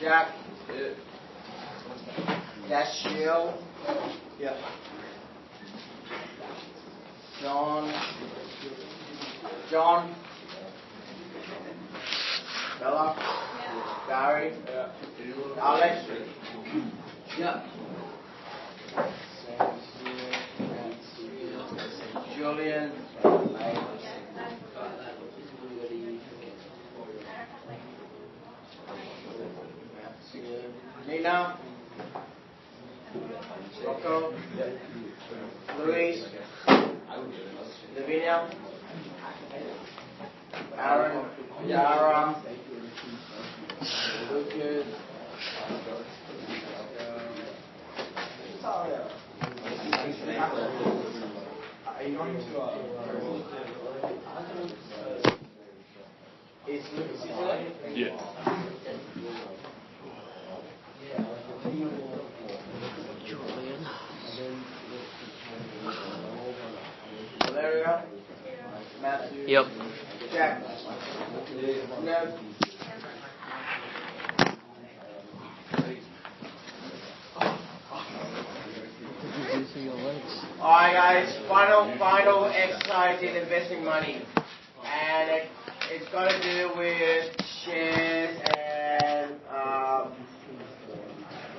Jack. Dashiell. Yeah. John. Bella. Yeah. Barry. Yeah. Alex. Yeah. Julian. Nina. Rocco. Luis. Lavinia. Aaron. Yara. Lucas. Are you going to Is Lucas here? Yeah. Valeria. Matthew. Yep. Jack. No. Alright guys, final exercise in investing money. And it's got to do with shares and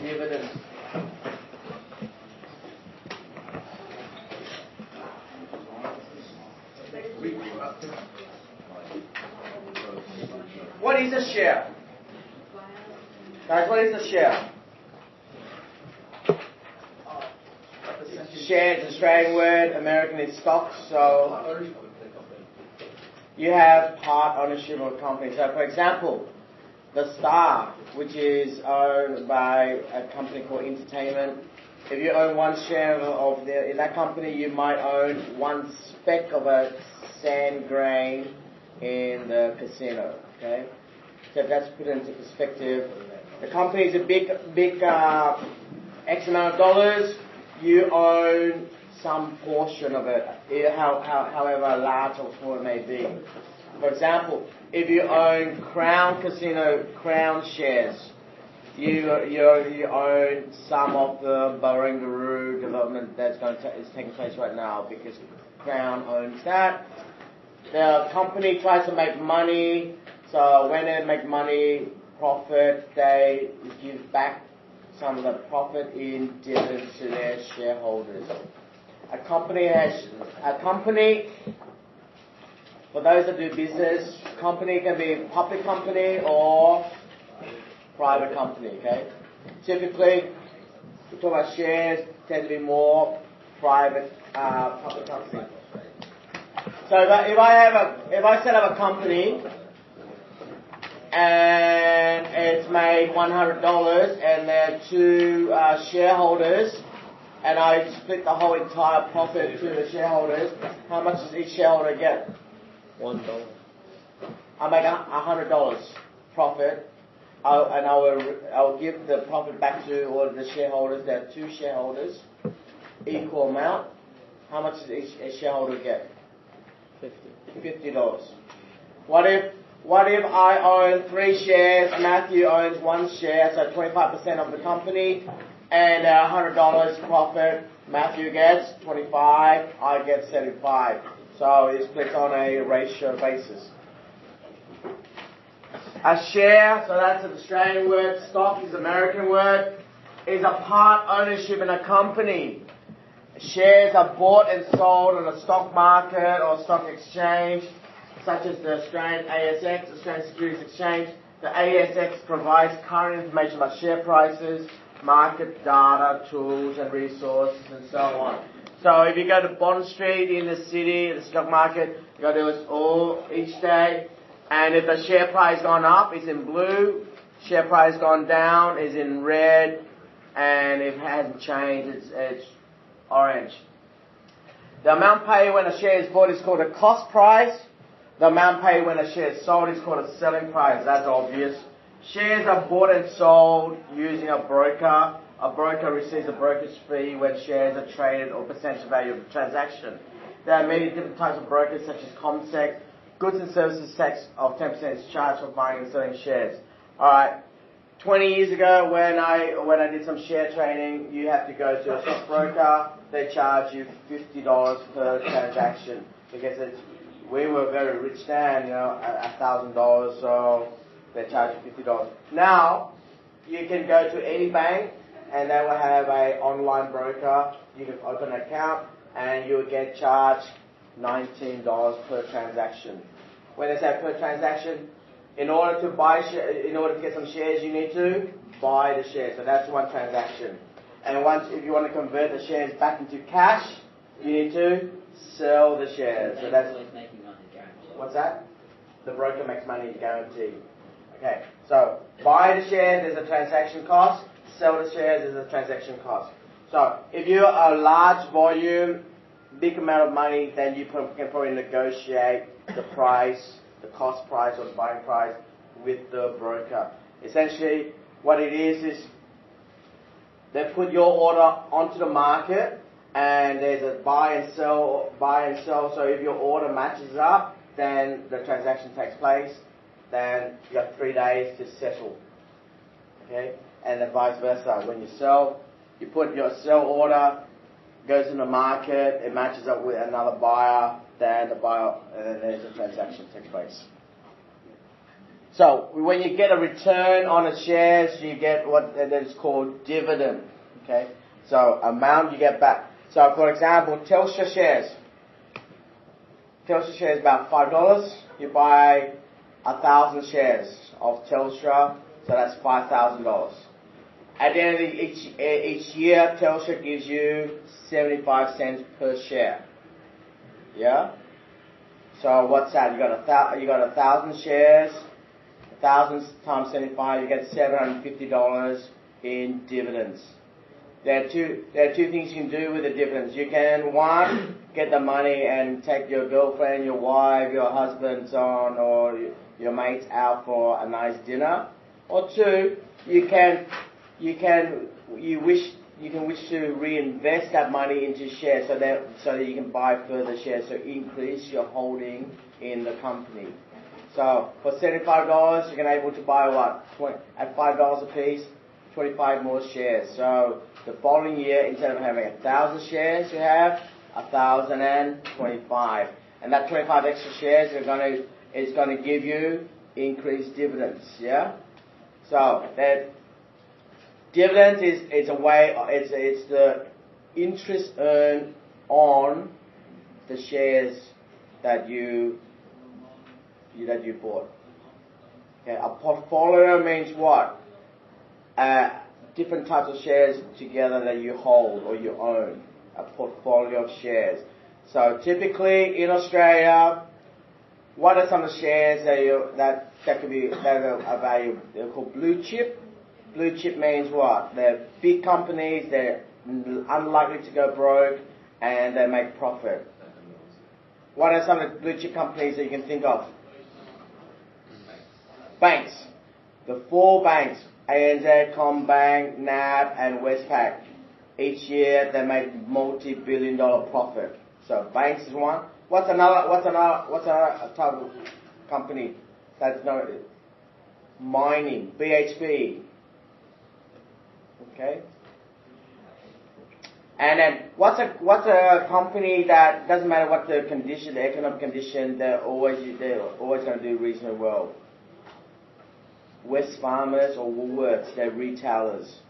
dividends. What is a share? Guys, what is a share? Share is an Australian word, American is stock, so you have part ownership of a company. So for example, The Star, which is owned by a company called Entertainment, if you own one share in that company, you might own one speck of a sand grain in the casino, okay? So that's put into perspective. The company is a big X amount of dollars. You own some portion of it, however large or small it may be. For example, if you own Crown Casino Crown shares, you own some of the Barangaroo development is taking place right now because Crown owns that. The company tries to make money, so when they make money, profit, they give back some of the profit in dividends to their shareholders. A company, for those that do business, company can be a public company or private company, okay? Typically, we talk about shares, tend to be more private, public company. So if I set up a company and it's made $100 and there are two shareholders and I split the whole entire profit to the shareholders, how much does each shareholder get? $1. I make $100 profit, and I'll give the profit back to all of the shareholders. There are two shareholders, equal amount. How much does each shareholder get? $50. What if I own 3 shares, Matthew owns 1 share, so 25% of the company, and $100 profit, Matthew gets 25, I get 75. So it splits on a ratio basis. A share, so that's an Australian word, stock is an American word, is a part ownership in a company. Shares are bought and sold on a stock market or stock exchange, such as the Australian ASX, Australian Securities Exchange. The ASX provides current information about share prices, market data, tools and resources, and so on. So if you go to Bond Street in the city, the stock market, you go to do it all each day. And if the share price gone up, it's in blue. Share price gone down is in red. and it hasn't changed, it's orange. The amount paid when a share is bought is called a cost price. The amount paid when a share is sold is called a selling price. That's obvious. Shares are bought and sold using a broker. A broker receives a brokerage fee when shares are traded or percentage value of the transaction. There are many different types of brokers such as CommSec. Goods and services tax of 10% is charged for buying and selling shares. Alright, 20 years ago when I did some share trading, you have to go to a stockbroker. They charge you $50 per transaction because we were very rich then, $1,000, so they charge you $50. Now, you can go to any bank and they will have an online broker. You can open an account and you will get charged $19 per transaction. When they say per transaction, in order to get some shares, you need to buy the shares. So that's one transaction. And if you want to convert the shares back into cash, you need to sell the shares. So that's making money guaranteed. What's that? The broker makes money guaranteed. Okay. So buy the shares, there's a transaction cost. Sell the shares, there's a transaction cost. So if you're a large volume, big amount of money, then you can probably negotiate the price, the cost price or the buying price with the broker. Essentially, what it is they put your order onto the market and there's a buy and sell. So if your order matches up, then the transaction takes place. Then you got 3 days to settle. Okay? And then vice versa. When you sell, you put your sell order, goes in the market, it matches up with another buyer, then there's a transaction takes place. So when you get a return on the shares, you get what is called dividend. Okay, so amount you get back. So for example, Telstra shares. Telstra shares about $5. You buy 1,000 shares of Telstra, so that's $5,000. At the end of each year, Telstra gives you 75 cents per share. Yeah. So what's that? You got 1,000 shares. 1,000 times 75, you get $750 in dividends. There are two things you can do with the dividends. You can, one, get the money and take your girlfriend, your wife, your husband, son, or your mates out for a nice dinner. Or two, you can wish to reinvest that money into shares so that you can buy further shares, so increase your holding in the company. So for $75, you're able to buy what? At $5 a piece, 25 more shares. So the following year, instead of having 1,000 shares, you have 1,025, and that 25 extra shares is going to give you increased dividends. Yeah. So that dividends is a way. It's the interest earned on the shares that you bought. Okay, a portfolio means what? Different types of shares together that you hold or you own. A portfolio of shares. So typically in Australia, what are some of the shares that are valuable? They're called blue chip. Blue chip means what? They're big companies. They're unlikely to go broke, and they make profit. What are some of the blue chip companies that you can think of? Banks. The 4 banks, ANZ, CommBank, NAB, and Westpac. Each year they make multi-billion-dollar profit. So banks is one. What's another type of company that's not mining? BHP. Okay. And then what's a company that doesn't matter what the condition, the economic condition, they're always going to do reasonably well. Wesfarmers or Woolworths, they're retailers.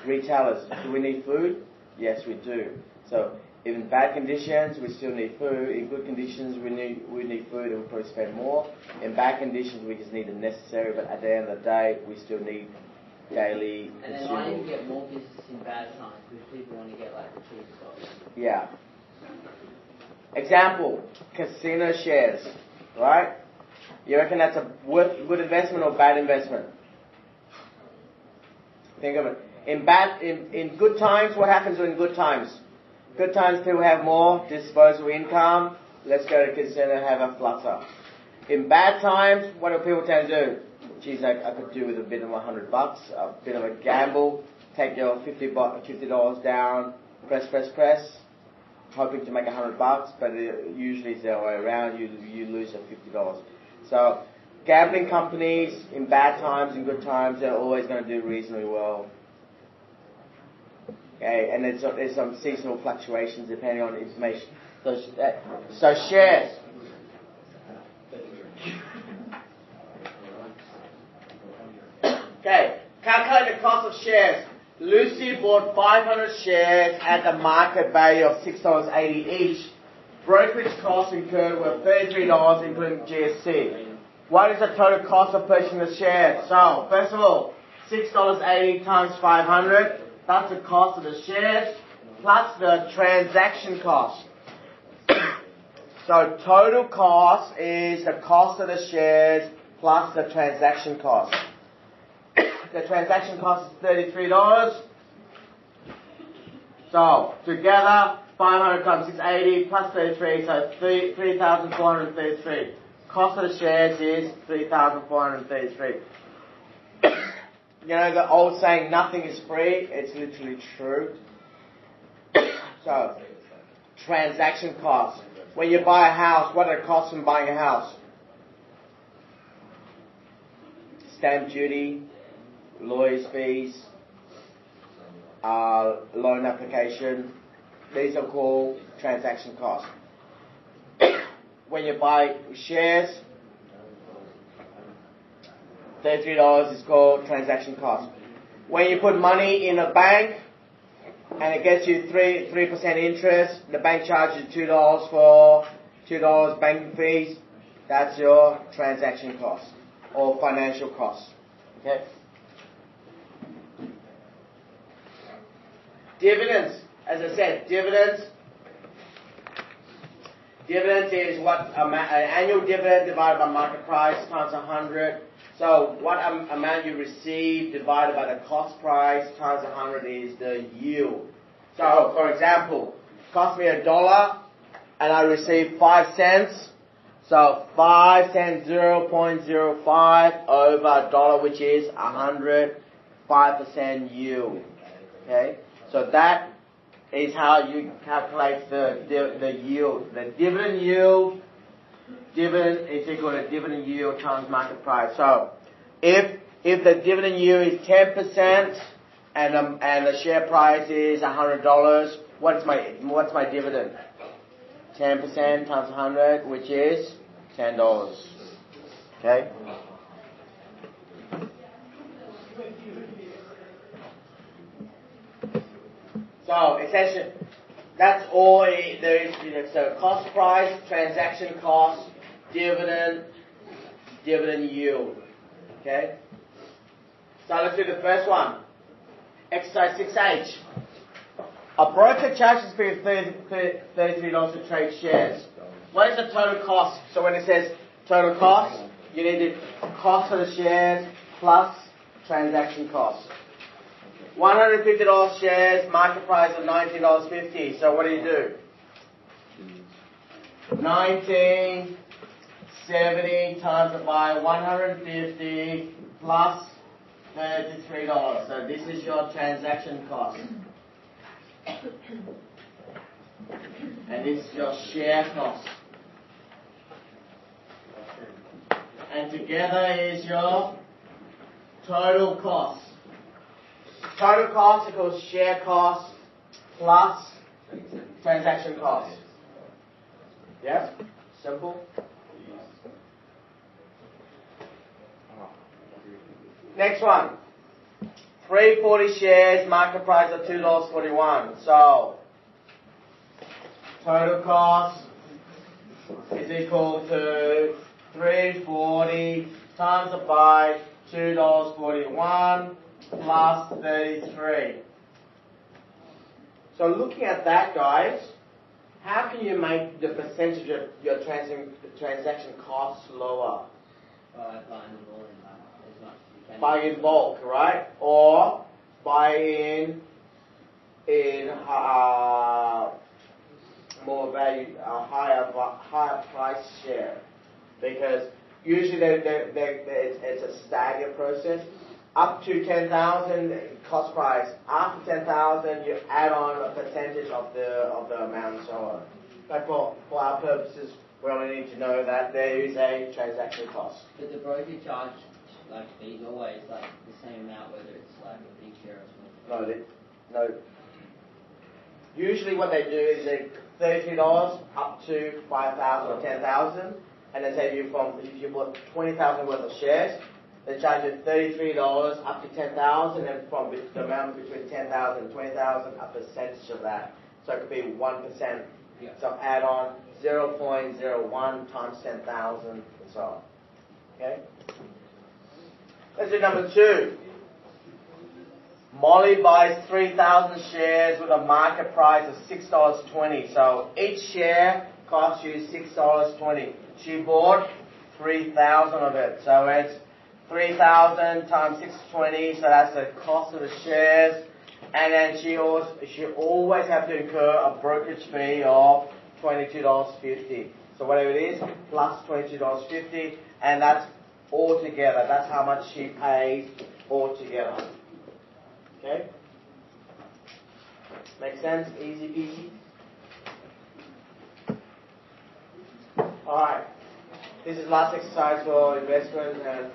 Retailers, do we need food? Yes, we do. So in bad conditions, we still need food. In good conditions, we need food and we probably spend more. In bad conditions, we just need the necessary, but at the end of the day, we still need daily consumables. And then why do you get more business in bad times? Because people want to get like the cheap stocks. Yeah. Example, casino shares, right? You reckon that's a good investment or bad investment? Think of it. In good times, what happens in good times? Good times, people have more disposable income. Let's go to casino and have a flutter. In bad times, what do people tend to do? Geez, I could do with a bit of $100, a bit of a gamble. Take your $50 down, press, hoping to make $100, but usually it's the other way around. You lose your $50. So, gambling companies in bad times and good times, they're always going to do reasonably well. Okay, and there's some seasonal fluctuations depending on information. So shares. Okay, calculate the cost of shares. Lucy bought 500 shares at the market value of $6.80 each. Brokerage costs incurred were $33, including GST. What is the total cost of purchasing the shares? So, first of all, $6.80 times 500. That's the cost of the shares plus the transaction cost. So, total cost is the cost of the shares plus the transaction cost. The transaction cost is $33. So, together, 500 times 680 plus 33, so 3,433. Cost of the shares is 3,433. You know the old saying, nothing is free? It's literally true. So, transaction costs. When you buy a house, what are the costs in buying a house? Stamp duty, lawyers' fees, loan application. These are called transaction costs. When you buy shares, $33 is called transaction cost. When you put money in a bank and it gets you 3% interest, the bank charges you $2 for $2 banking fees. That's your transaction cost or financial cost. Okay. Dividends, as I said, dividends is what an annual dividend divided by market price times 100. So what amount you receive divided by the cost price times 100 is the yield. So for example, it cost me $1 and I receive 5 cents. So 5 cents, 0.05 over $1, which is 100, 5% yield. Okay, so that is how you calculate the yield. The dividend yield. Dividend is equal to dividend yield times market price. So, if the dividend yield is 10% and the share price is $100, what's my dividend? 10% times 100, which is $10. Okay. So essentially, that's all there is to it. So cost price, transaction cost, dividend yield. Okay? So let's do the first one. Exercise 6H. A broker charges a fee of $33 to trade shares. What is the total cost? So when it says total cost, you need the cost of the shares plus transaction cost. $150 shares, market price of $19.50. So what do you do? 1970 times it by 150 plus $33. So this is your transaction cost. And this is your share cost. And together is your total cost. Total cost equals share cost plus transaction cost. Yeah? Simple? Next one. 340 shares, market price of $2.41. So, total cost is equal to 340 times by $2.41 plus 33. So looking at that, guys, how can you make the percentage of your transaction costs lower? Buying in bulk, Buying in bulk, right? Or buy in more value, higher price share, because usually it's a staggered process. Up to 10,000 cost price. After 10,000, you add on a percentage of the amount and so on. But for our purposes, we only need to know that there is a transaction cost. But the broker charge like fees always like the same amount whether it's like a big share or small. No. Usually what they do is they $33 up to 5,000 or 10,000, and they say if you bought 20,000 worth of shares, they charge you $33 up to 10,000, and from the amount between 10,000 and 20,000, a percentage of that. So it could be 1%. Yeah. So add on 0.01 times 10,000 and so on. Okay? Let's do number 2. Molly buys 3,000 shares with a market price of $6.20. So each share costs you $6.20. She bought 3,000 of it. So it's 3,000 times 620. So that's the cost of the shares. And then she always have to incur a brokerage fee of $22.50. So whatever it is, plus $22.50, and that's all together. That's how much she pays altogether. Okay? Make sense? Easy peasy. Alright. This is last exercise for investment and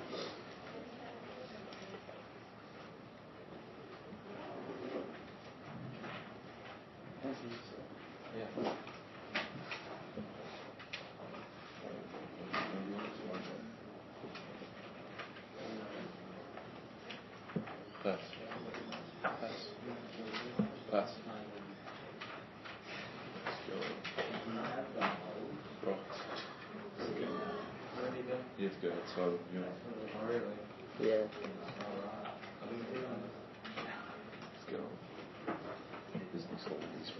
Pass. You have to go outside. Yeah. Let's go. Business all these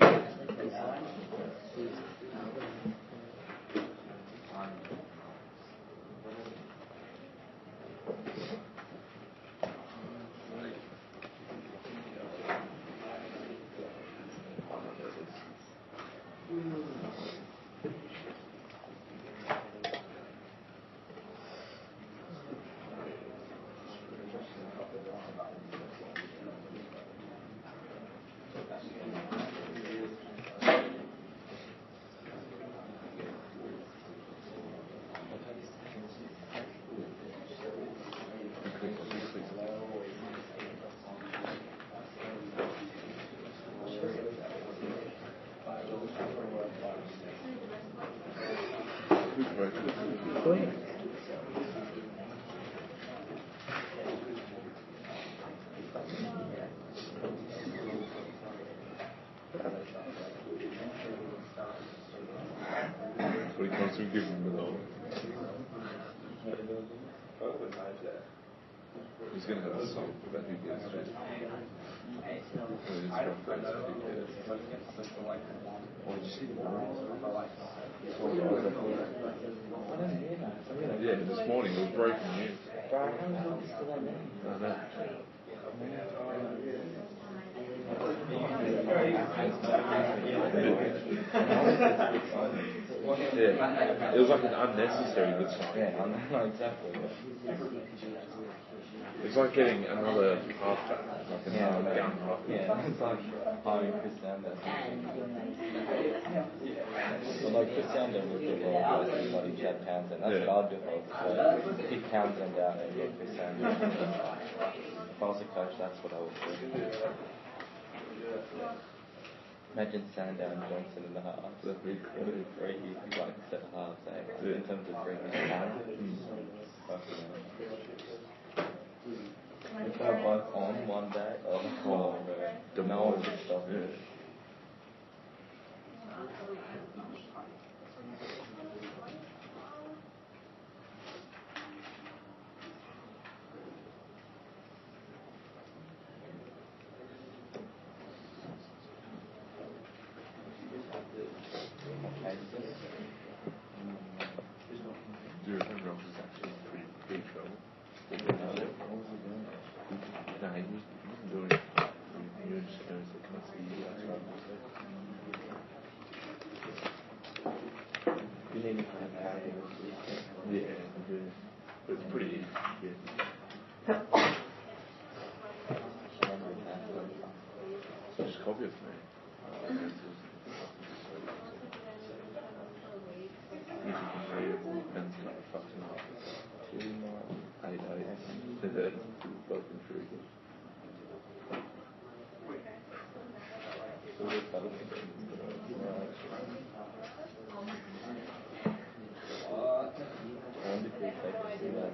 What he comes to give him the loan. He's going to have a song about who gets it. Oh, did you see the ball? Yeah, this morning it was breaking news. I know. Yeah, it was like an unnecessary good sign. Yeah, exactly. It's like getting another halfback, like another gun halfback. Yeah, it's like hiring Chris Sanders. So like Chris Sanders would do well versus like Chad Townsend. That's what I'd do if I was a coach. Pick Townsend out and get Chris Sanders. If I was a coach, that's what I would do. Imagine Sandow and Johnson in the halves. That'd be It'd be free, like set halves, in terms of bringing talent. If they're both on one day, no one would stop it. Do you remember I was actually pretty big trouble? No, he wasn't doing it. You need to find out how to Yeah, but it's pretty easy. Yeah. So just copy it for me. If you can read it, and kind of fucking 2, 9, 8, 8. Both intriguing. So we're better than I wonder if we take a see that.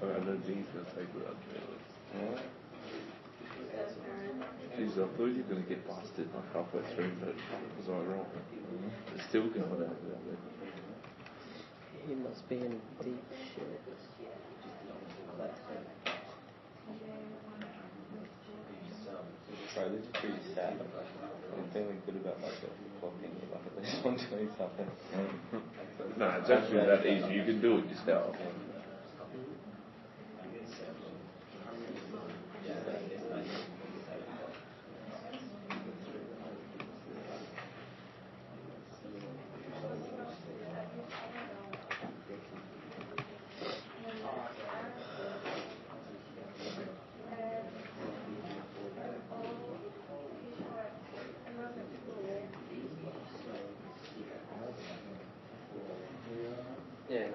I don't think he's going to take without trailers. Yeah. Jeez, I thought you were going to get busted like halfway through, but was I wrong? It's still going out there. He must be in deep shit. Right, this is pretty sad. I'm feeling good about myself clocking it, like at least 120 something. No, it's actually that easy. You can do it yourself. Yeah.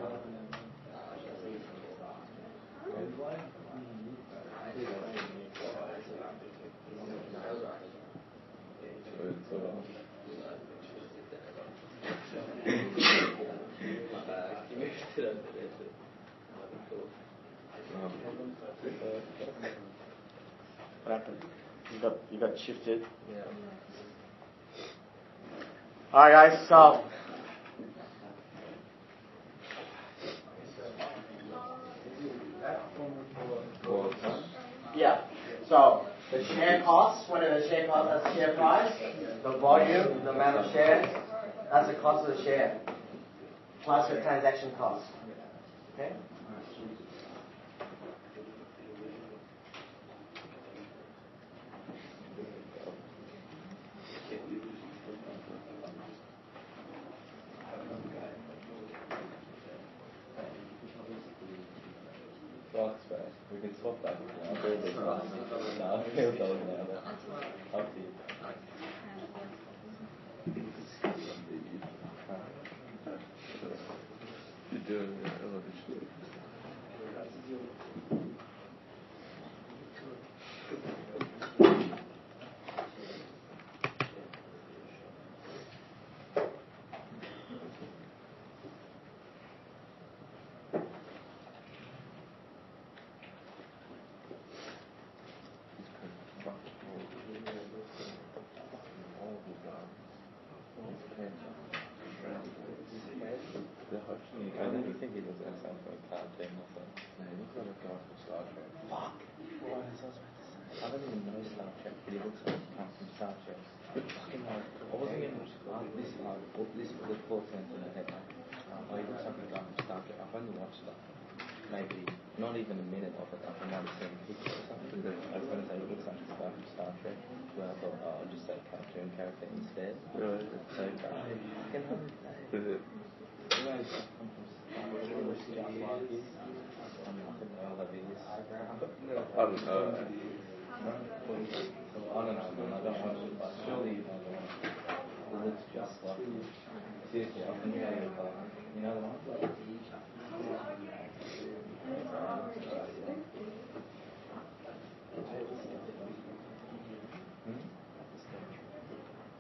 What happened? You got shifted. Yeah. Alright guys, so yeah. So the share cost, whatever the share cost, that's the share price. The volume, the amount of shares, that's the cost of the share. Plus your transaction cost. Okay? Rocks, right? We can swap back now. I'll do this one. No, I feel those now. But up to you. You're doing a lot of shit. I didn't think he was going to sound like a cartoon or something. No, he looks like a guy from Star Trek. Fuck. What was I about to say? I don't even know Star Trek, but he looks like he comes from Star Trek. Fucking hell. I wasn't even this the full sense in the head. Oh, he looks like a guy from Star Trek. I've only watched like maybe not even a minute of it. I might have seen a picture or something. I was going to say he looks like a guy from Star Trek. But I thought, oh, I'll just say cartoon character instead. Right. So fucking hell. You know, he's come from Star Trek. Just like you. I'm not going to know that he is. I don't know. I don't know, man. I don't watch it, but surely you know the one. It looks just like you. Seriously, I can tell you, you know the one?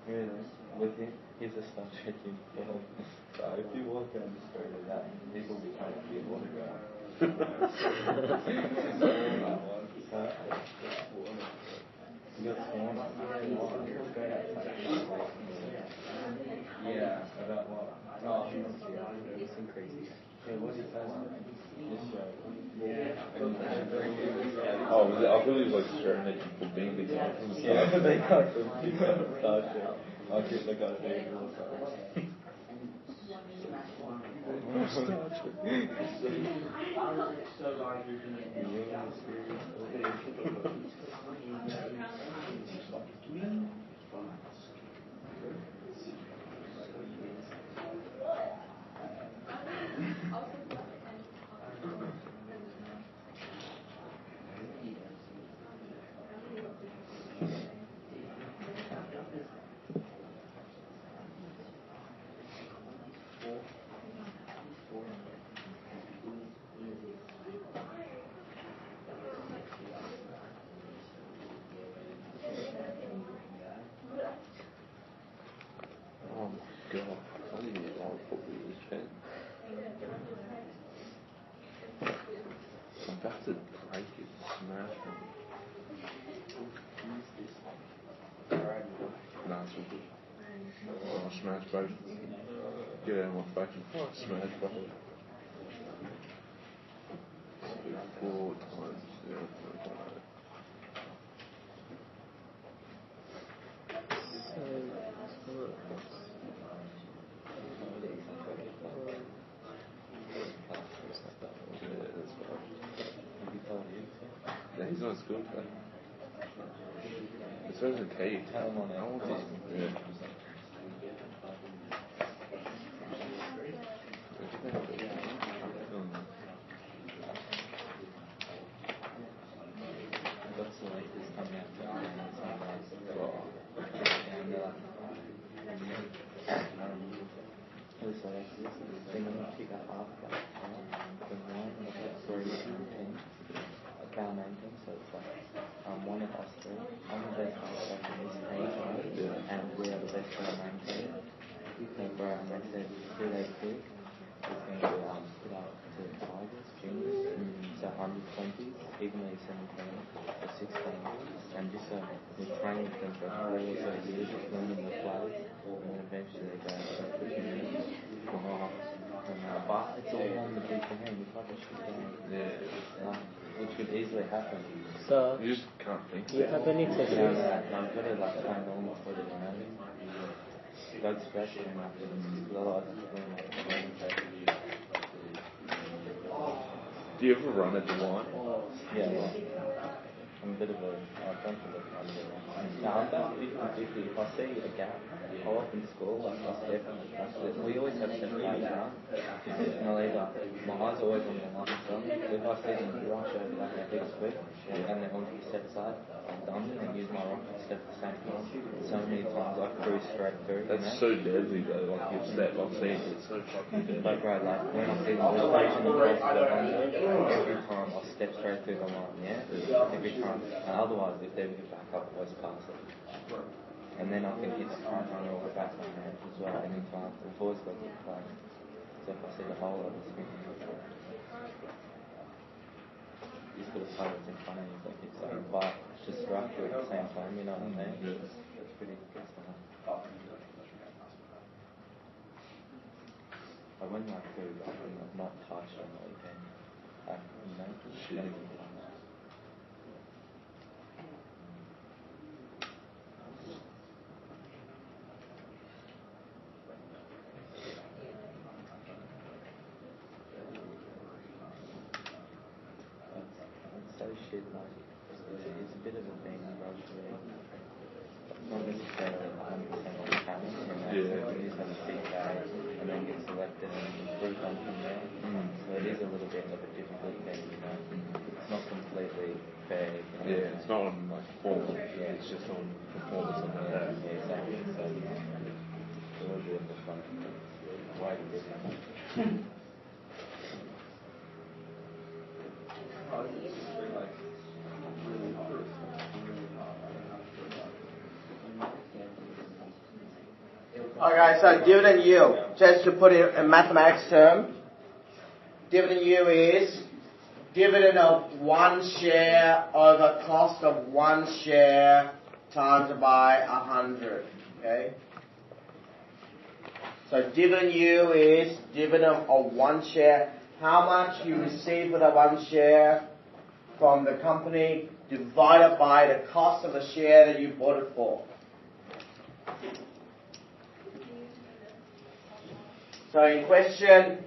Really? With him? He's a Star Trek uniform. So if you walk down the street with that, people will be trying to give autograph. You got sworn? Yeah, about what? Oh, it's crazy. Yeah, what did you say? This show. Oh, was it, I thought he was like staring at you for being the guy from Star Yeah, Trek. they got the people from Star Trek. I think they got a big or something. No, it's all good. Oh, smash both. Get out of my fucking smash both. 4 times 0.5. Yeah, that's fine. Yeah, he's not as good, but it's always a key. Tell him on I want this. Yeah. I've got selectors coming out to Ireland and some guys. And they're like, the selectors, they're going to pick up half that. The one, and I've got 3 teams. Our main team, so it's like one of us 3. I'm the best halfback in this team, and we are the best for our main team. So bro, and they said 2 days quick, it's going to be put up to Tigers, juniors, so under 20s, even though you're 17 or 16, and just so we're training them for 4 or so years, just learning the plays, and then eventually they go to juniors. But it's all on the big game, it's like a shit game. Yeah. Which could easily happen. So, You just can't think you about have any I've techniques? got to like find on for it, you know. God's special enough to otherwise it's really like Do you ever run at the line? yeah, well, I'm a bit of a I've done for the fun of it. No, I'm about 50-50. If I see a gap, I'll often score, like I step on it. We always have 7 guys run. And I'll either, my eyes are always on the line, so if I see them rush over like a big sweep, and they're on the step side, I'll dump it and use my rocket step at the same time. So many times I cruise straight through. That's so deadly though, like your step, I've seen it, it's so fucking deadly. Like right, like when I see them pushing across the line, every time I'll step straight through the line, yeah? Every time. And otherwise, if they would back up, I always pass it. And then I can hit the front runner or the back runner as well any time. The boys got good play. So if I see the hole, I'll just swing it. You just got to play what's in front of you, like it's like, but just rush you at the same time, you know what I mean? It's pretty good stuff. I went like through, like, not touched on the weekend. You know, shit. So shit, like, it's a bit of a thing, rugby. Not necessarily 100% on talent, you know, you just have a big day and then get selected and improve on from there. So it is a little bit of a difficult thing, you know. It's not completely fair. You know? Yeah, it's not on like form, it's just on performance on the day. Yeah, exactly. So it's a little bit of a fun thing. Way different. Okay, so dividend yield, just to put it in mathematics term, dividend yield is dividend of 1 share over cost of 1 share times by 100. Okay? So dividend yield is dividend of 1 share. How much you receive for that 1 share from the company divided by the cost of the share that you bought it for. So in question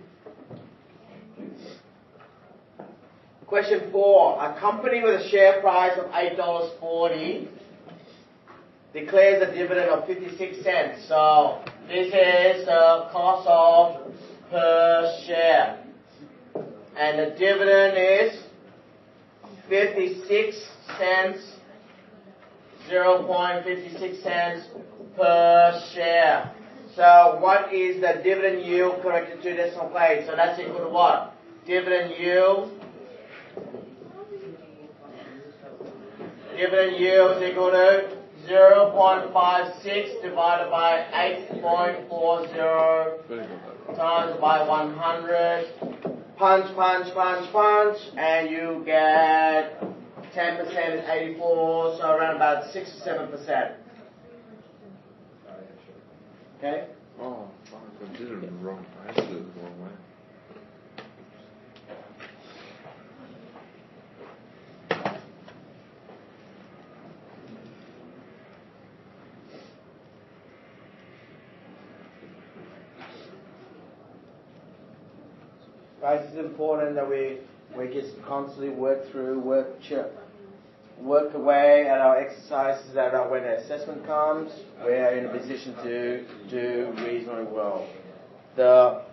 4, a company with a share price of $8.40 declares a dividend of 56 cents. So this is the cost of per share. And the dividend is 56 cents, 0.56 cents per share. So what is the dividend yield corrected to decimal place? So that's equal to what? Dividend yield is equal to 0.56 divided by 8.40 times by 100. Punch, and you get 10% is 84, so around about 6 or 7%. Okay? Oh, fuck, I did it wrong. I had to do it the wrong way. Guys, it's important that we just constantly work away at our exercises, that when the assessment comes, we're in a position to do reasonably well. The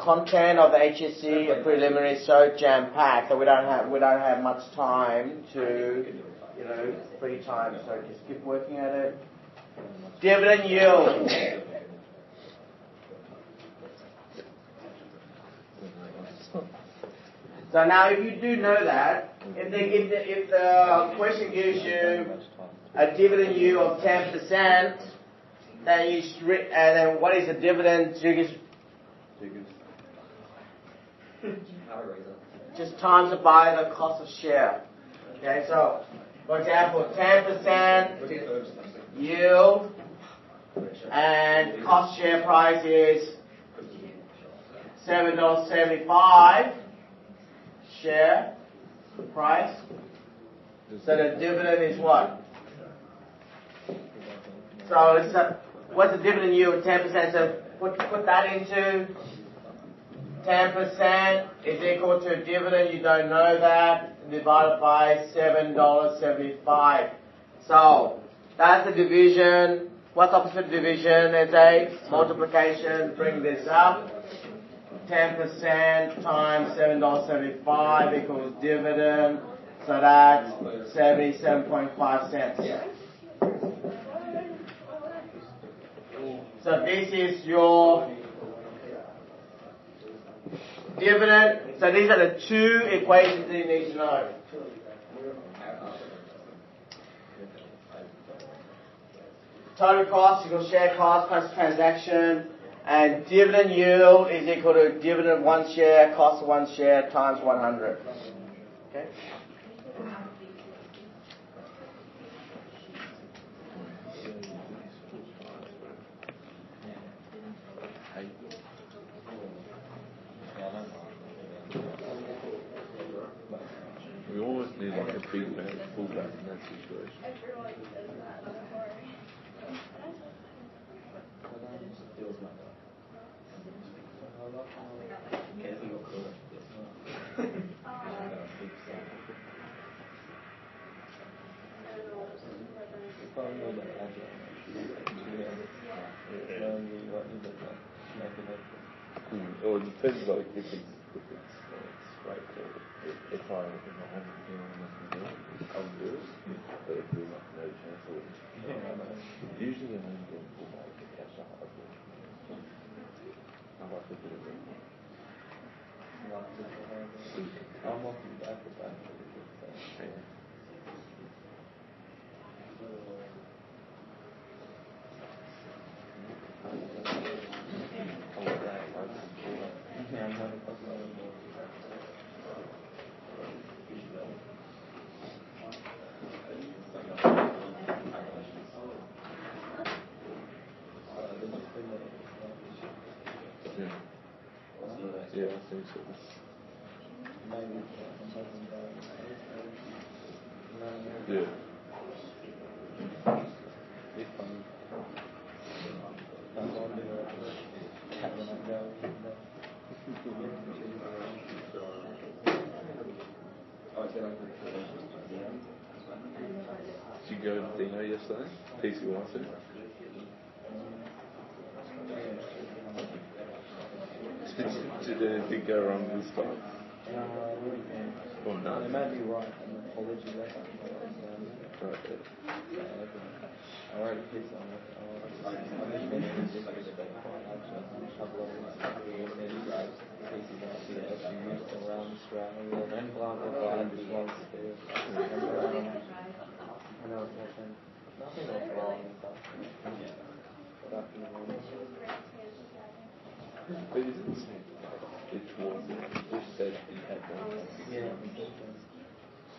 content of the HSC preliminary is so jam-packed that we don't have much time to, free time. So just keep working at it. Dividend yield. So now, if you do know that, if the question gives you a dividend yield of 10%, then what is the dividend? Just times it by the cost of share. Okay, so for example, 10% yield and cost share price is $7.75 share price. So the dividend is what? So what's the dividend yield of 10%? So put that into 10% is equal to dividend, you don't know that, divided by $7.75. So that's the division. What's opposite division? It's a multiplication. Bring this up. 10% times $7.75 equals dividend. So that's 77.5 cents. So this is your dividend. So these are the two equations that you need to know. Total cost equals share cost plus transaction, and dividend yield is equal to dividend of one share, cost of one share times 100. Okay? We almost need like a big man fullback in that situation. Or it depends like if it's straight or if I haven't been on nothing I'll do it. But if there's like no chance I wouldn't. Usually I'm only doing fullback to catch up. I like to do it. I'm off the back of that. Yeah, I think so. Yeah. Did you go to Dino yesterday? PCYC? Did anything go wrong this time? No, no. They may be right in the apology letter. Right. I wrote a piece on it. I just been in this pieces around Australia and blah blah blah. And just one spirit. And I was thinking, nothing was wrong and stuff. But it didn't say which was it. It just said it had one. Yeah.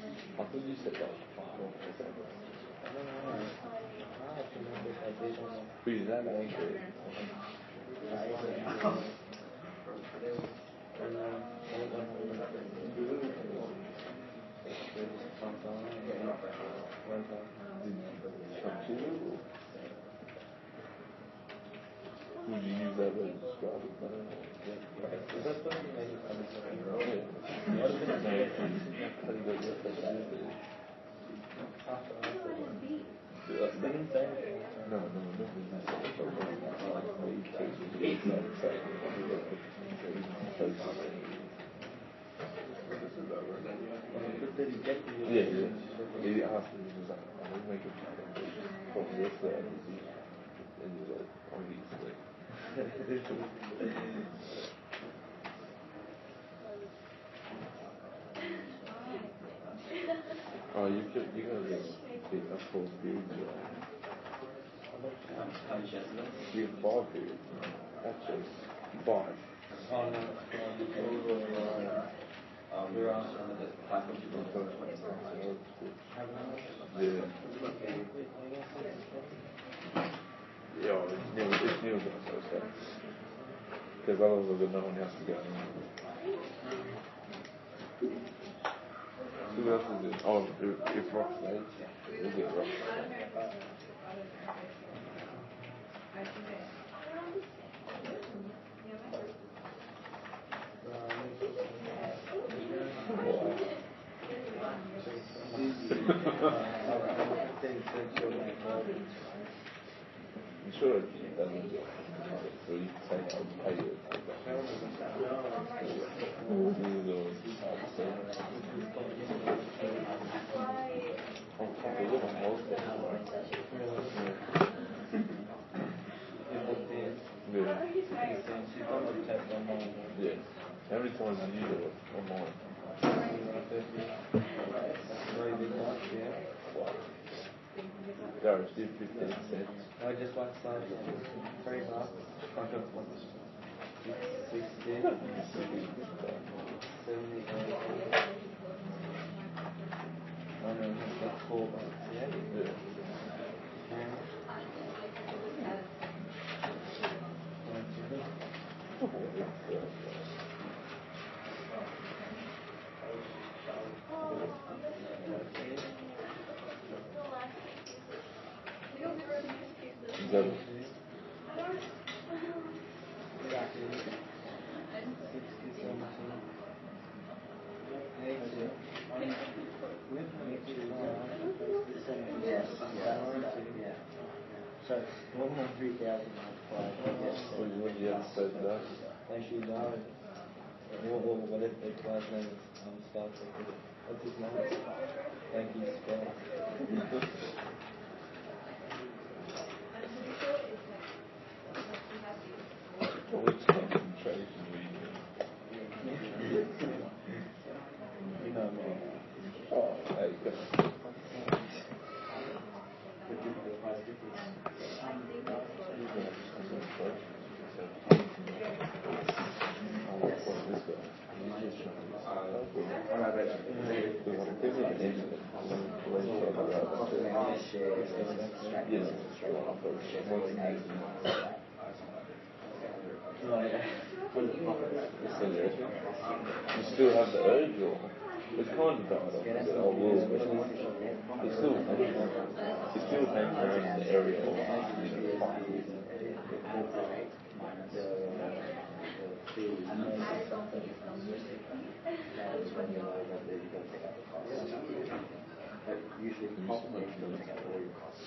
I thought you said that was 5 or 7. I don't know. I have to remember if I did or not. But is that accurate? Would you use that way to describe it better? Is that something that you come to? Yeah. What is it? No, how do you go to the Didn't say anything. No, yeah. He asked me, he was like, I will make a from this and he was like, obviously. Oh, you gotta get a full period. You get 5 periods. Actually, 5. Oh no. We're on some of the platforms. Yeah. Yeah, it's new though, so it's good. Because otherwise no one has to go in. Who else is it? Oh, if Rock's late, we'll get Rock. I'm sure it doesn't. So you can say I'll pay you. Yeah. How many times do you do it online? Wow. Garage did 15 cents. I just watched that $3. I got 60. 70. I don't know, it's like $4. Yeah. So it's 103,000 multiplied. What do you have to say to that? Thank you, Darren. What if the class name is Sparks? What's his name? Thank you, Sparks. Which concentration You know me. Oh, there you go. You still have the urge, or it's kind of died off a bit. I will, but it's still hanging around the area of Usually possibly you don't take out all your costs.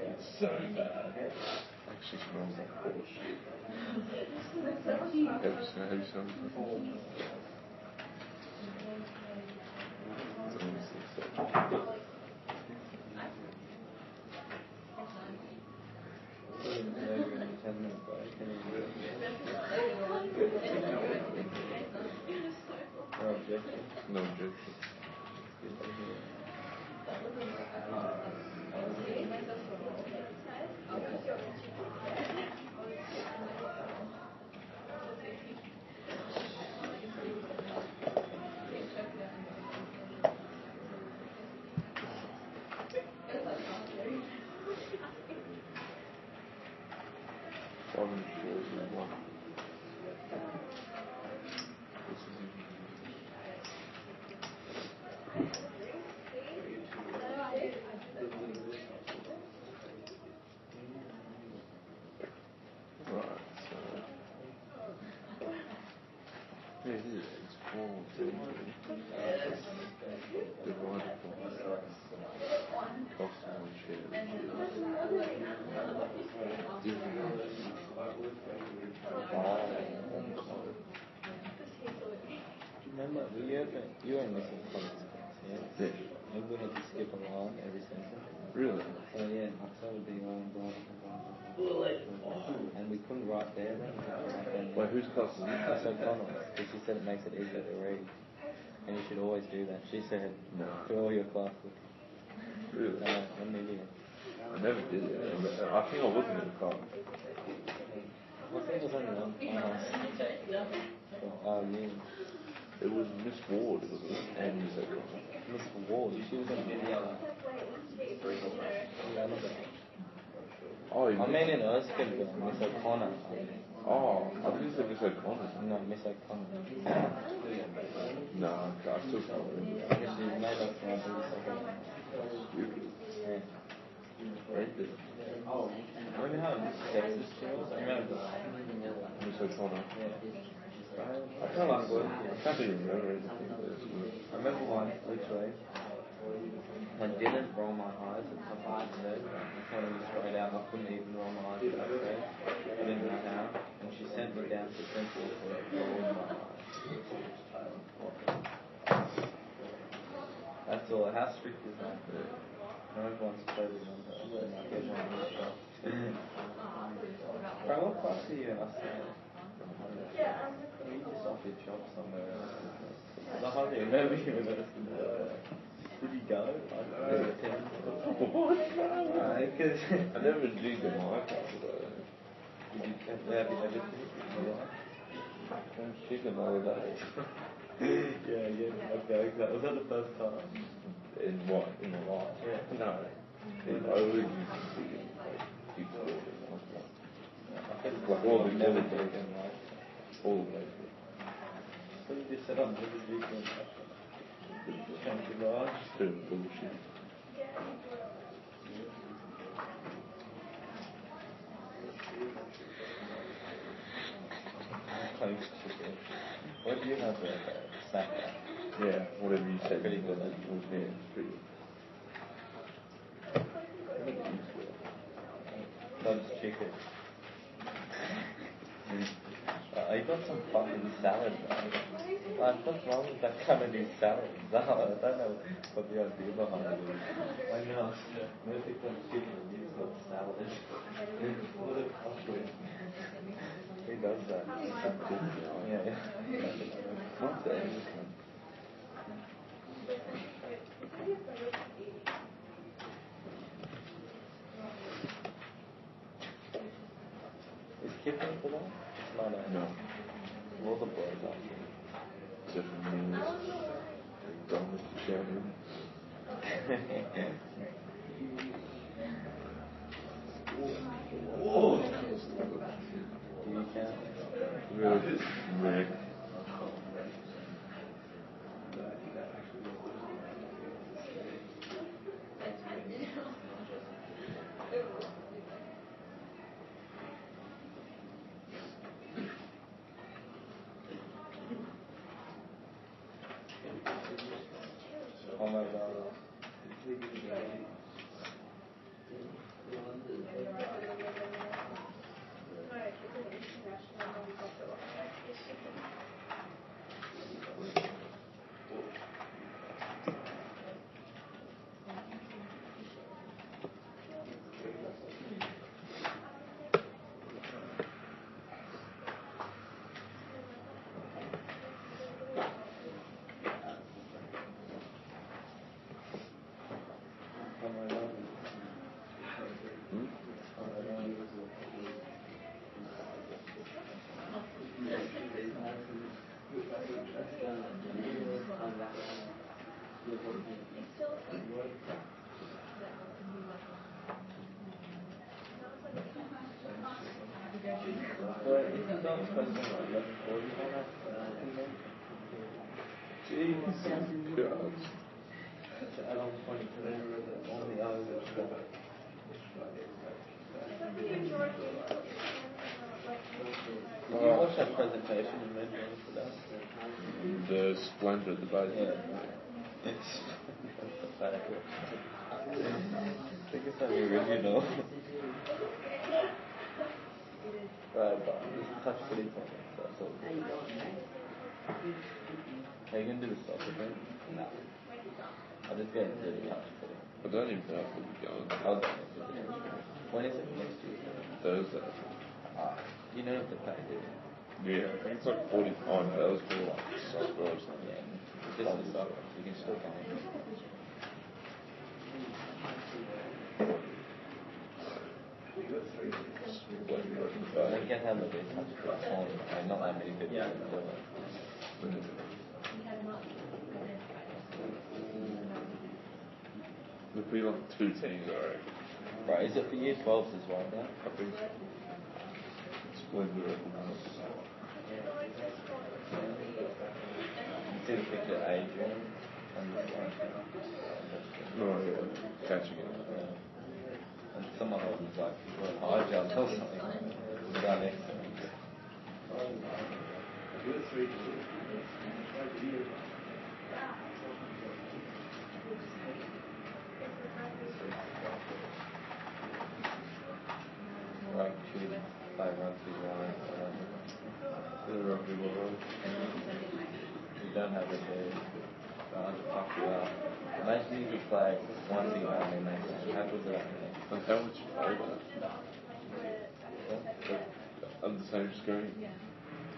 It's so bad. It actually smells like bullshit. Have you smelled it? It's honestly so bad. No objection. One. Right, so here it's 4 divided by cost of shares. Remember, you were missing comments, yeah? Yeah. And we had to skip a line every sentence. Really? So yeah, I started being on blah, blah, blah. And we couldn't write there then. Wait, whose class is Miss this? O'Connell, because she said it makes it easier to read. And you should always do that. She said, No. to all your classes. Really? I'm an idiot. I never did it. I think I wasn't in the class. I think it was only one class. Oh, yeah. It was Miss Ward, it was and Miss O'Connor. Miss Ward, she was in video. Oh, I mean in Erskine, Miss O'Connor. Oh, I think you said Miss O'Connor. No, Miss O'Connor. No, I still can't remember. She made us write Miss O'Connor. Stupid. Yeah. Read it. Remember how sexist she was? I remember. Miss O'Connor. Yeah. I can't even remember anything. I remember once, literally, I didn't roll my eyes at something I said. I told her straight out I couldn't even roll my eyes at what I said. I didn't know how. And she sent me down to the principal for rolling my eyes. That's all. How strict is that? I remember once played with one and I gave one a shot. Bro, what class are you in? I said, you just off your job somewhere else. I hardly remember you in Erskine. Did you go? What? Because I never did the mic after did you have you ever seen that. She's another day. Yeah. Okay. Was that the first time? In what? In my life? Yeah. No. I always used to see it like keep scoring. Like all the never days. taken like. All the days. So you just said I'm never taken. Thank you, Lord. Doing bullshit. Close chicken. What do you have there? Snack bar. Yeah, whatever you said. Pretty good, Yeah, eh? pretty good. Close chicken. I got some fucking salad, bro. Like, what's wrong with that kind of these salads? I don't know what the idea behind it is. I know. I think some chicken is not salad. What a fuckwit. He does that. Yeah. What's the end? Is Kipling for that? No. No. All the boys are. 7 years. Thomas Shannon. Oh! Do you count? Really? Rick. Oh my god. Donald President like 1140 on that? Jesus Christ. To add on 20 to the on the other. Did you watch that presentation in Melbourne for that? The Splendor debate. Yeah. It's pathetic. I think it's something original. Right, but just touch footy for me, so that's all. Are you going to do the soccer thing? No. I'll just get into the touch footy. I don't even know if we'll be going. I'll go into the when is it? Next Tuesday? Thursday. You know if the play is. Yeah, I think it's like 40. Oh no, that was for like soccer or something. Yeah, just the soccer. You can still come in. I can't have a big touch footy on. Not that many people can do it. There'll be like 2 teams, I reckon. Right, is it for year 12s as well now? I think Splendor. You see the picture of Adrian on the slide? Oh yeah, catching it. And someone else was like, high jump or something. The guy next to me. Right, should we play rugby line? Rugby world. We don't have it there. I'll just fuck you up. Imagine you could play one big round and make it. How good would that be? And how would you play that? On the same screen?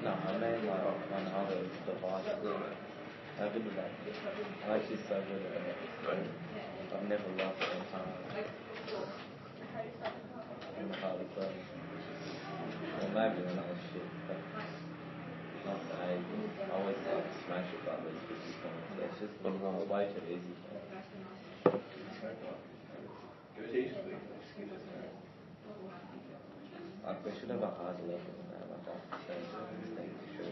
No, I mean like on other devices. Right. How good would that be? I'm actually so good at it. I've never lost it in time. I'm the hardest player. Well, maybe when I was shit, but not for ages. I always like to smash it by these 50 points. So it's just way too easy for me. Like, we should have a hard level than that. Like, I have to say certain things, sure.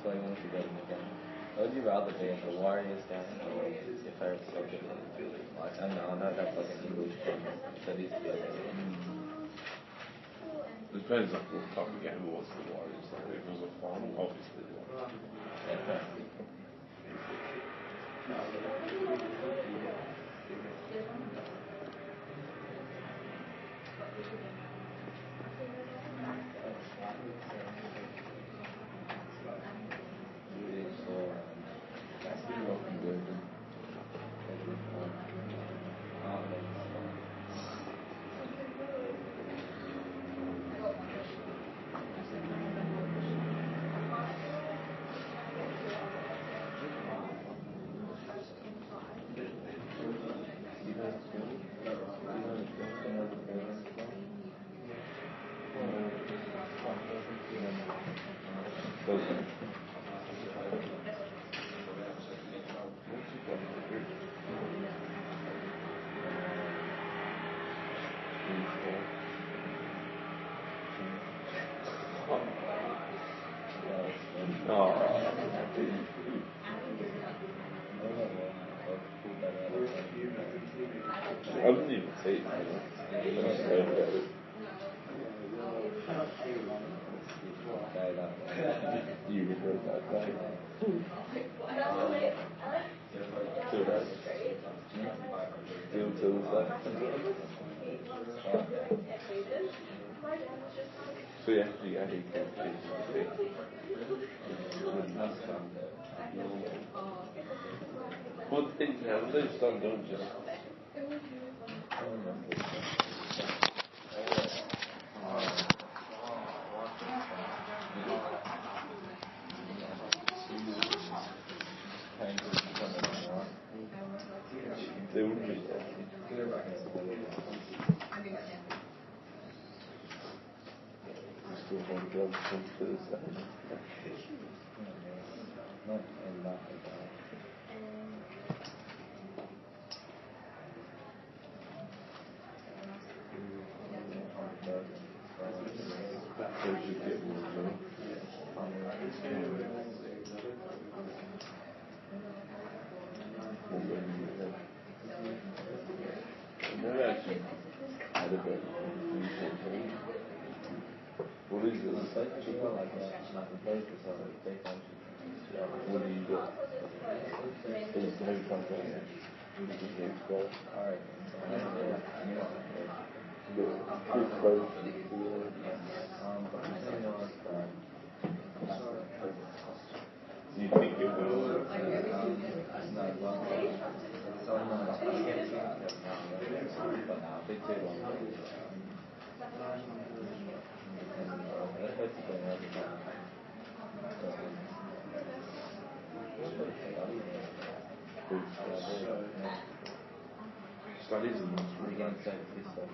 So I wanted to go to the game. Would you rather be at the Warriors game or your favourite soccer team? Like, I know that's like an English thing, but it's good. It depends on what type of game it was for the Warriors. Like, if it was a final, obviously. Yeah. I didn't even see it. I just heard about it. You regret that day? 2 days. Still 2 days. So you actually had your kids. What things have they started doing just? the gloves on Thursday. Not enough of that. So you should get more money. I've never actually had a bit. What is it? People like that, like a baker, so they function. What do you do? Is have you come down there? You can explore. Alright, Good exposure. but I'm saying was that Do you think it will? Studies in this we're getting set to this stuff.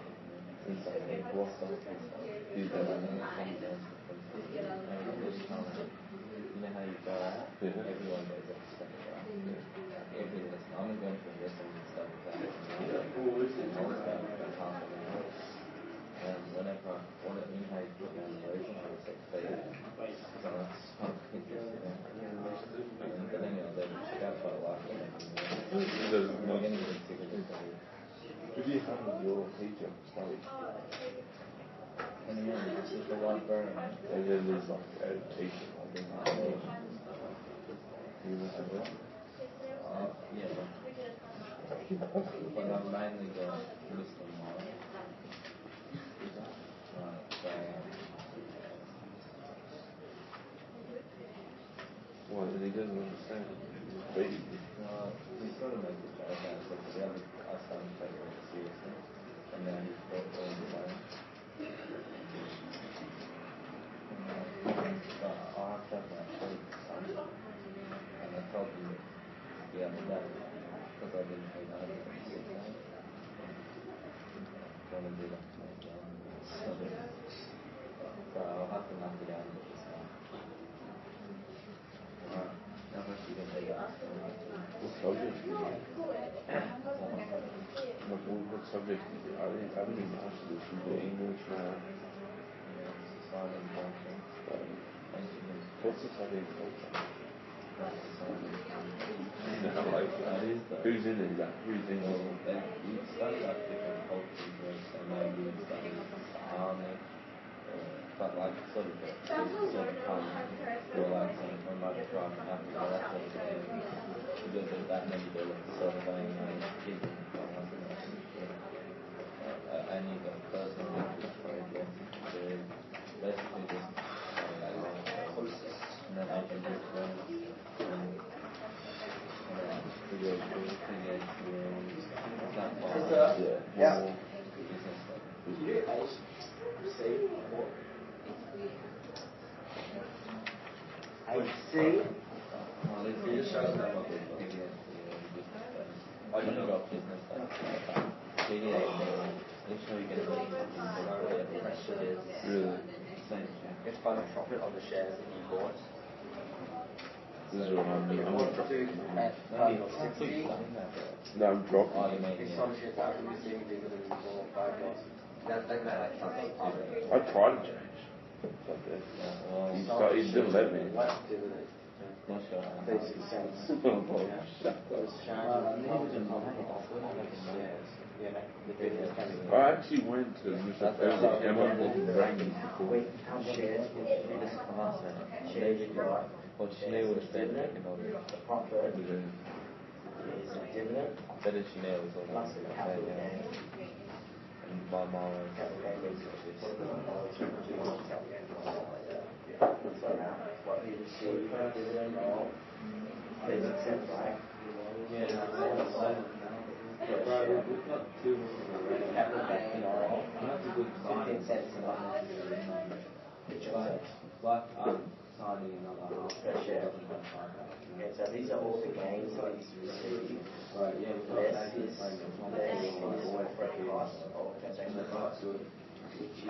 It's like what's up, you know how you go out? Yeah. Everyone goes out to stuff, right? Yeah. Every lesson. I'm going to a lesson and stuff like that. And I was about half an hour. And whenever I want to inhale, put down the lotion, I was like, fade. So that's interesting. But then I was able to check out quite a lot. We're getting a bit sick of it. Who do you have as your teacher? Studies. And then this is the one burn. And then there's like a teacher. Yeah. But I've mainly got Muslim morals. Right, so, Why? Because he doesn't understand. Basically. he sort of makes a joke out of it, but the other, I started to take it really seriously. And now he's got all the way. But I have to have my sleep or something. And I told him the other day, because I didn't think I was going to sit down. I want to do that to my job. So I'll have to knock it out with this one. Alright, how much you going to take out? What subject? What subject? I didn't even ask you. You do English now. Society and culture. What's society and culture? No, Like, that is the... who's in it? Like, who's in Well, it? you study like different cultures, right? So maybe you study the army, but like sort of the sort of or like something from like tribe in Africa, that sort of thing. Because of that, maybe they're like sort of keeping from us and that sort of shit. And you got personal interest projects, they're basically just and then I can just Yeah. AC. I don't know about business, but Really? It's kind of profit on the shares that you bought. This is what I'm doing. I'm dropping. No, I'm Oh, dropping. you mean, I tried to change. But he didn't let me. Not sure. 36 cents. I actually went to Mr. President Cameron and rang him. What Chanel would have said taken on it. Better Chanel was all that. And my mom So these are all the gains that he's received. Less his boyfriend cost of transaction cost, which is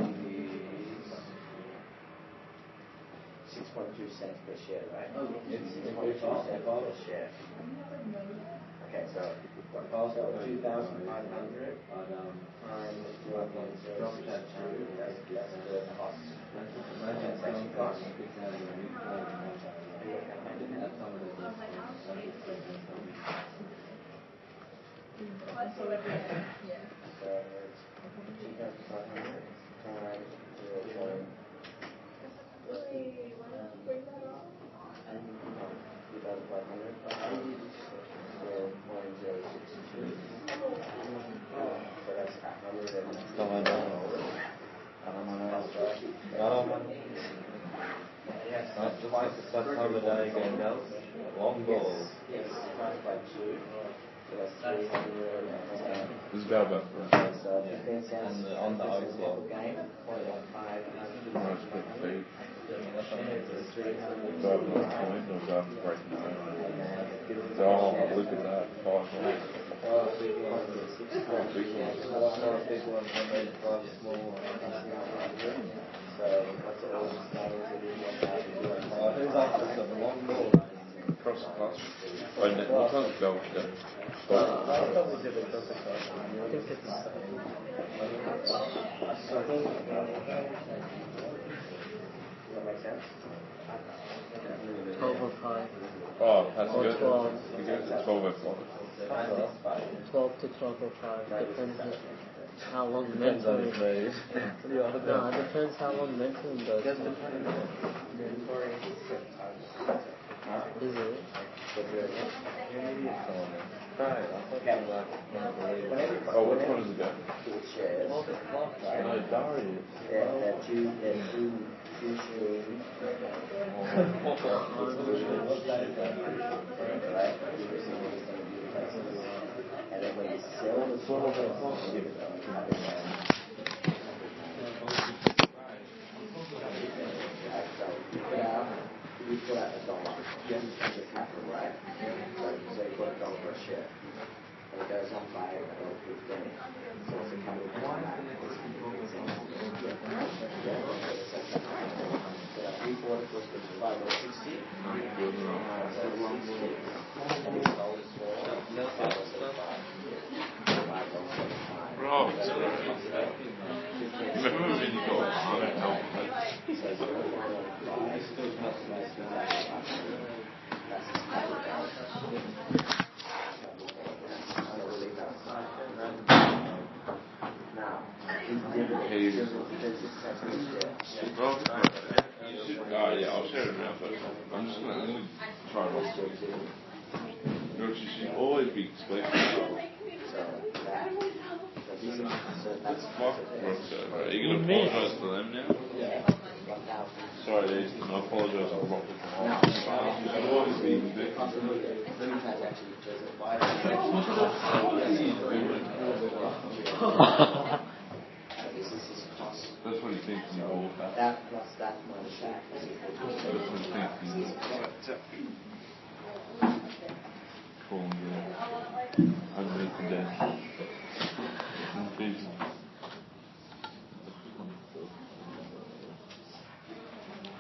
22 cents per share, right? It's 22 cents per share. Okay, so 2,500 times 0.062, that's the cost. Transaction cost. So it's 2,500 times 0.2,500 0.062. So that's 100. Yes, That's how the day goes. Long ball. Yes, divided by 2. So that's 300. This is about So 15 cents. And on the overflow. Game, 0.15. Alright, split the feed. It's 300. Do I have another point or do I have to break it down? Oh, look at that. 5 points. Oh, big one. Oh, big one. Big one. And then 5 small ones. So what's it all starting Oh, who's after some long ball? Cross the pass. Wait a minute, what time's the bell today? I thought we did it just a couple. I think it's Does that make sense? 12:05. Oh, that's Or good. 12. We go to 12:05. 12 to 12:05. Depends on how long Depends on his mentoring. mood. No, it depends how long mentoring goes. Just depends. Is it? Right, I thought you were like, Oh, which one is it go? Shares. No, Darius. They're two shares. Right? And then when you sell the you put out $1. Yes. Just happened, right? So you put $1 per share. And it goes on by $1.15. So it's a couple of back. We bought it was $5.60. So $1.60. And we sold it for $5.75. Bro, it's great. Remember when you got on it? No. Now, Bro, yeah, I'll share it around, but I'm just gonna try it on. You know, she should always be explaining. That's fucked, bro. Are you gonna apologise to them now? Yeah. Sorry, Ethan, I apologise on Rocket. You should always be That's what he thinks in the whole fact. That plus that minus that is equal to That's what he thinks in cool and good. Underneath the desk.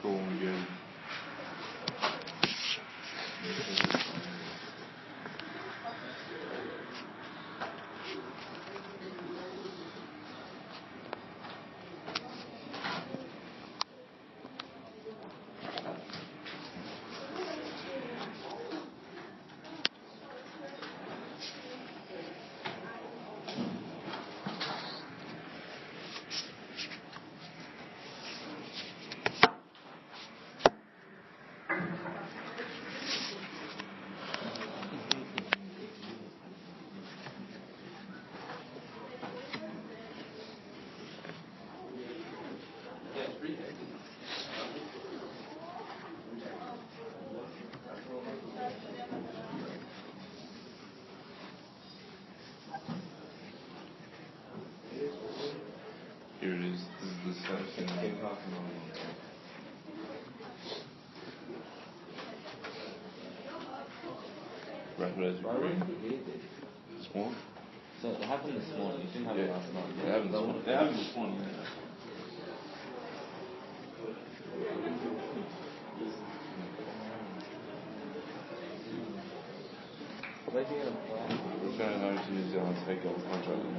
Cool and good. Here it is. This is the section. Raspberries this morning. So it happened this morning. You didn't have it last night. They happened this morning. Yeah. Where's he going to play? He's going over to New Zealand to take a contract in